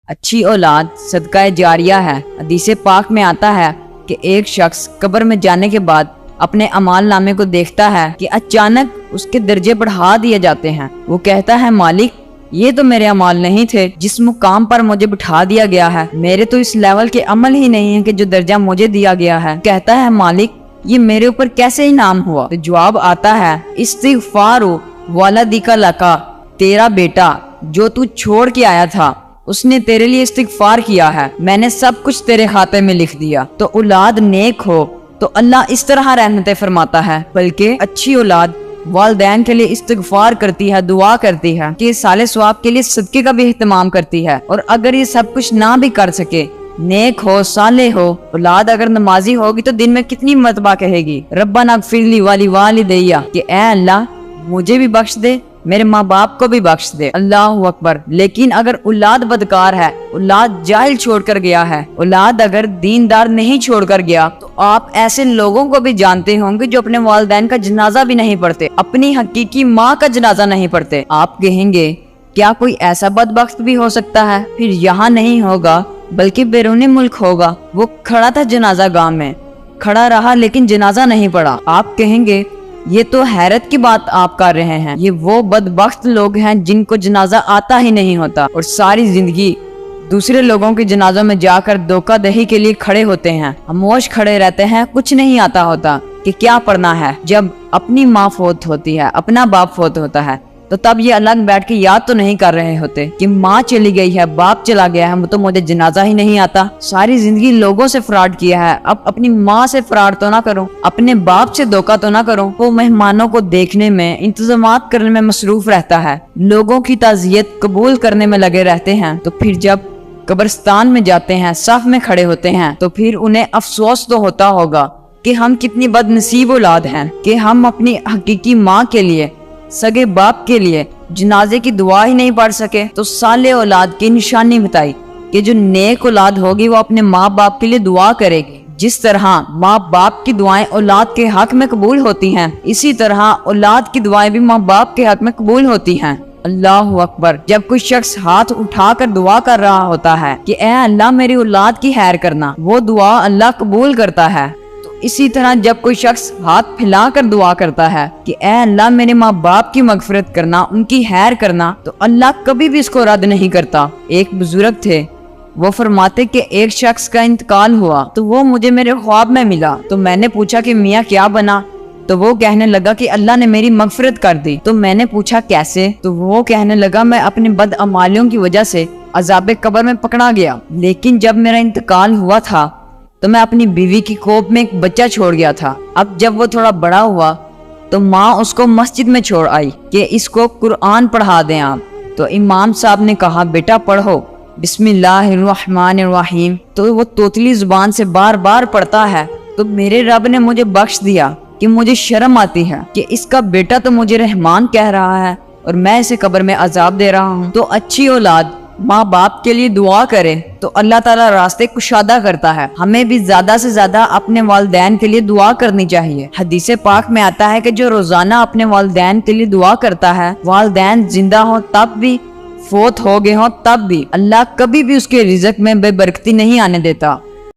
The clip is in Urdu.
اچھی اولاد صدقہ جاریہ ہے۔ حدیث پاک میں آتا ہے کہ ایک شخص قبر میں جانے کے بعد اپنے اعمال نامے کو دیکھتا ہے کہ اچانک اس کے درجے بڑھا دیے جاتے ہیں۔ وہ کہتا ہے مالک یہ تو میرے اعمال نہیں تھے جس مقام پر مجھے بٹھا دیا گیا ہے، میرے تو اس لیول کے عمل ہی نہیں ہے کہ جو درجہ مجھے دیا گیا ہے۔ کہتا ہے مالک یہ میرے اوپر کیسے انعام ہوا؟ تو جواب آتا ہے استغفار والدک لکا، تیرا بیٹا جو تو چھوڑ کے آیا تھا اس نے تیرے لیے استغفار کیا ہے، میں نے سب کچھ تیرے کھاتے میں لکھ دیا۔ تو اولاد نیک ہو تو اللہ اس طرح رحمتیں فرماتا ہے، بلکہ اچھی اولاد والدین کے لیے استغفار کرتی ہے، دعا کرتی ہے کہ صالح ثواب کے لیے صدقے کا بھی اہتمام کرتی ہے۔ اور اگر یہ سب کچھ نہ بھی کر سکے، نیک ہو صالح ہو، اولاد اگر نمازی ہوگی تو دن میں کتنی مرتبہ کہے گی ربنا اغفر لی ولوالدیہ، کہ اے اللہ مجھے بھی بخش دے، میرے ماں باپ کو بھی بخش دے۔ اللہ اکبر۔ لیکن اگر اولاد بدکار ہے، اولاد جاہل چھوڑ کر گیا ہے، اولاد اگر دیندار نہیں چھوڑ کر گیا، تو آپ ایسے لوگوں کو بھی جانتے ہوں گے جو اپنے والدین کا جنازہ بھی نہیں پڑھتے، اپنی حقیقی ماں کا جنازہ نہیں پڑھتے۔ آپ کہیں گے کیا کوئی ایسا بدبخت بھی ہو سکتا ہے؟ پھر یہاں نہیں ہوگا بلکہ بیرون ملک ہوگا۔ وہ کھڑا تھا جنازہ گاہ میں، کھڑا رہا لیکن جنازہ نہیں پڑھا۔ آپ کہیں گے یہ تو حیرت کی بات آپ کر رہے ہیں، یہ وہ بدبخت لوگ ہیں جن کو جنازہ آتا ہی نہیں ہوتا اور ساری زندگی دوسرے لوگوں کے جنازوں میں جا کر دھوکہ دہی کے لیے کھڑے ہوتے ہیں، خاموش کھڑے رہتے ہیں، کچھ نہیں آتا ہوتا کہ کیا پڑھنا ہے۔ جب اپنی ماں فوت ہوتی ہے، اپنا باپ فوت ہوتا ہے، تو تب یہ الگ بیٹھ کے یاد تو نہیں کر رہے ہوتے کہ ماں چلی گئی ہے، باپ چلا گیا ہے، تو مجھے جنازہ ہی نہیں آتا۔ ساری زندگی لوگوں سے فراڈ کیا ہے، اب اپنی ماں سے فراڈ تو نہ کرو، اپنے باپ سے دھوکہ تو نہ کرو۔ وہ مہمانوں کو دیکھنے میں، انتظامات کرنے میں مصروف رہتا ہے، لوگوں کی تعزیت قبول کرنے میں لگے رہتے ہیں، تو پھر جب قبرستان میں جاتے ہیں، صف میں کھڑے ہوتے ہیں، تو پھر انہیں افسوس تو ہوتا ہوگا کہ ہم کتنی بد نصیب اولاد ہیں کہ ہم اپنی حقیقی ماں کے لیے، سگے باپ کے لیے جنازے کی دعا ہی نہیں پڑھ سکے۔ تو صالح اولاد کی نشانی بتائی کہ جو نیک اولاد ہوگی وہ اپنے ماں باپ کے لیے دعا کرے گی۔ جس طرح ماں باپ کی دعائیں اولاد کے حق میں قبول ہوتی ہیں، اسی طرح اولاد کی دعائیں بھی ماں باپ کے حق میں قبول ہوتی ہیں۔ اللہ اکبر۔ جب کوئی شخص ہاتھ اٹھا کر دعا کر رہا ہوتا ہے کہ اے اللہ میری اولاد کی خیر کرنا، وہ دعا اللہ قبول کرتا ہے۔ اسی طرح جب کوئی شخص ہاتھ پھیلا کر دعا کرتا ہے کہ اے اللہ میرے ماں باپ کی مغفرت کرنا، ان کی خیر کرنا، تو اللہ کبھی بھی اس کو رد نہیں کرتا۔ ایک بزرگ تھے، وہ فرماتے کہ ایک شخص کا انتقال ہوا تو وہ مجھے میرے خواب میں ملا، تو میں نے پوچھا کہ میاں کیا بنا؟ تو وہ کہنے لگا کہ اللہ نے میری مغفرت کر دی۔ تو میں نے پوچھا کیسے؟ تو وہ کہنے لگا میں اپنے بدعمالیوں کی وجہ سے عذاب قبر میں پکڑا گیا، لیکن جب میرا انتقال ہوا تھا تو میں اپنی بیوی کی کوکھ میں ایک بچہ چھوڑ گیا تھا۔ اب جب وہ تھوڑا بڑا ہوا تو ماں اس کو مسجد میں چھوڑ آئی کہ اس کو قرآن پڑھا دیں آپ۔ تو امام صاحب نے کہا بیٹا پڑھو بسم اللہ الرحمن الرحیم، تو وہ توتلی زبان سے بار بار پڑھتا ہے۔ تو میرے رب نے مجھے بخش دیا کہ مجھے شرم آتی ہے کہ اس کا بیٹا تو مجھے رحمان کہہ رہا ہے اور میں اسے قبر میں عذاب دے رہا ہوں۔ تو اچھی اولاد ماں باپ کے لیے دعا کرے تو اللہ تعالیٰ راستے کشادہ کرتا ہے۔ ہمیں بھی زیادہ سے زیادہ اپنے والدین کے لیے دعا کرنی چاہیے۔ حدیث پاک میں آتا ہے کہ جو روزانہ اپنے والدین کے لیے دعا کرتا ہے، والدین زندہ ہوں تب بھی، فوت ہو گئے ہوں تب بھی، اللہ کبھی بھی اس کے رزق میں بے برکتی نہیں آنے دیتا۔